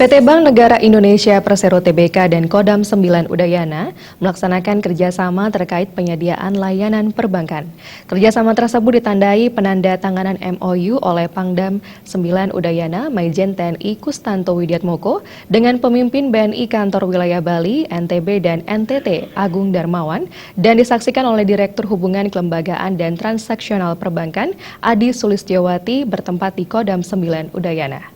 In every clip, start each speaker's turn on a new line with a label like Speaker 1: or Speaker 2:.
Speaker 1: PT Bank Negara Indonesia Persero Tbk dan Kodam 9 Udayana melaksanakan kerjasama terkait penyediaan layanan perbankan. Kerjasama tersebut ditandai penandatanganan MOU oleh Pangdam 9 Udayana Maijen TNI Kustanto Widiatmoko dengan pemimpin BNI Kantor Wilayah Bali, NTB dan NTT Agung Darmawan dan disaksikan oleh Direktur Hubungan Kelembagaan dan Transaksional Perbankan Adi Sulistyowati bertempat di Kodam 9 Udayana.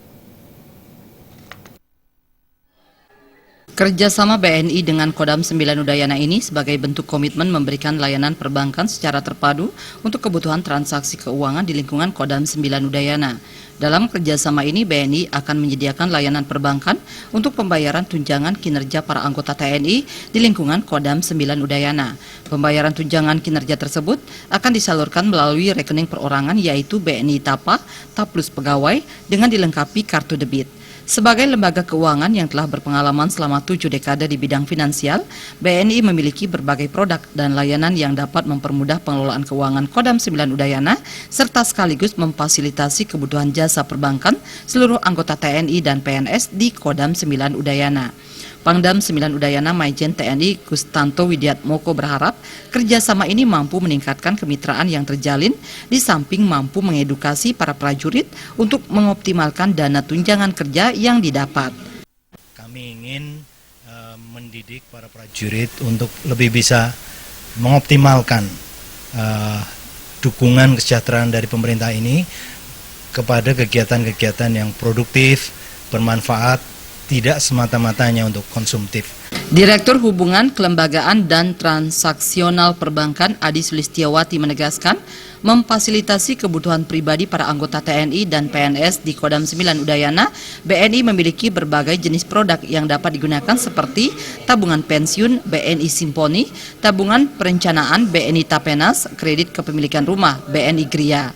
Speaker 2: Kerjasama BNI dengan Kodam 9 Udayana ini sebagai bentuk komitmen memberikan layanan perbankan secara terpadu untuk kebutuhan transaksi keuangan di lingkungan Kodam 9 Udayana. Dalam kerjasama ini, BNI akan menyediakan layanan perbankan untuk pembayaran tunjangan kinerja para anggota TNI di lingkungan Kodam 9 Udayana. Pembayaran tunjangan kinerja tersebut akan disalurkan melalui rekening perorangan yaitu BNI Tapa, Taplus Pegawai dengan dilengkapi kartu debit. Sebagai lembaga keuangan yang telah berpengalaman selama 7 dekade di bidang finansial, BNI memiliki berbagai produk dan layanan yang dapat mempermudah pengelolaan keuangan Kodam 9 Udayana, serta sekaligus memfasilitasi kebutuhan jasa perbankan seluruh anggota TNI dan PNS di Kodam 9 Udayana. Pangdam 9 Udayana Maijen TNI Kustanto Widiatmoko berharap kerjasama ini mampu meningkatkan kemitraan yang terjalin di samping mampu mengedukasi para prajurit untuk mengoptimalkan dana tunjangan kerja yang didapat.
Speaker 3: Kami ingin mendidik para prajurit untuk lebih bisa mengoptimalkan dukungan kesejahteraan dari pemerintah ini kepada kegiatan-kegiatan yang produktif, bermanfaat, tidak semata-matanya untuk konsumtif.
Speaker 2: Direktur Hubungan Kelembagaan dan Transaksional Perbankan Adi Sulistyowati menegaskan, memfasilitasi kebutuhan pribadi para anggota TNI dan PNS di Kodam 9 Udayana, BNI memiliki berbagai jenis produk yang dapat digunakan seperti tabungan pensiun BNI Simponi, tabungan perencanaan BNI Tapenas, kredit kepemilikan rumah BNI Gria.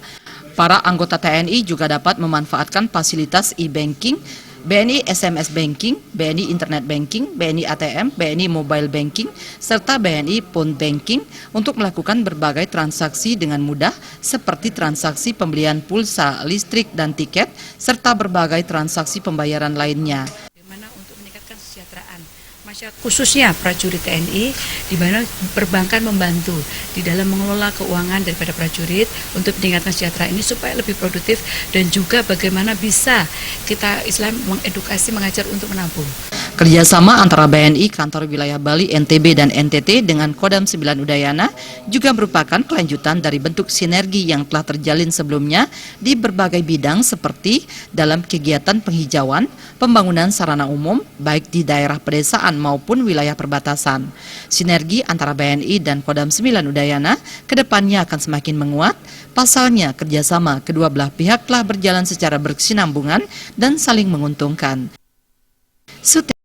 Speaker 2: Para anggota TNI juga dapat memanfaatkan fasilitas e-banking, BNI SMS Banking, BNI Internet Banking, BNI ATM, BNI Mobile Banking, serta BNI Phone Banking untuk melakukan berbagai transaksi dengan mudah seperti transaksi pembelian pulsa, listrik, dan tiket, serta berbagai transaksi pembayaran lainnya.
Speaker 4: Bagaimana untuk meningkatkan kesejahteraan masyarakat, khususnya prajurit TNI, di mana perbankan membantu di dalam mengelola keuangan daripada prajurit untuk meningkatkan kesejahteraan ini supaya lebih produktif dan juga bagaimana bisa kita mengedukasi, mengajar untuk menabung.
Speaker 2: Kerjasama antara BNI Kantor Wilayah Bali, NTB, dan NTT dengan Kodam 9 Udayana juga merupakan kelanjutan dari bentuk sinergi yang telah terjalin sebelumnya di berbagai bidang seperti dalam kegiatan penghijauan, pembangunan sarana umum, baik di daerah pedesaan maupun wilayah perbatasan. Sinergi antara BNI dan Kodam 9 Udayana kedepannya akan semakin menguat, pasalnya kerjasama kedua belah pihak telah berjalan secara berkesinambungan dan saling menguntungkan.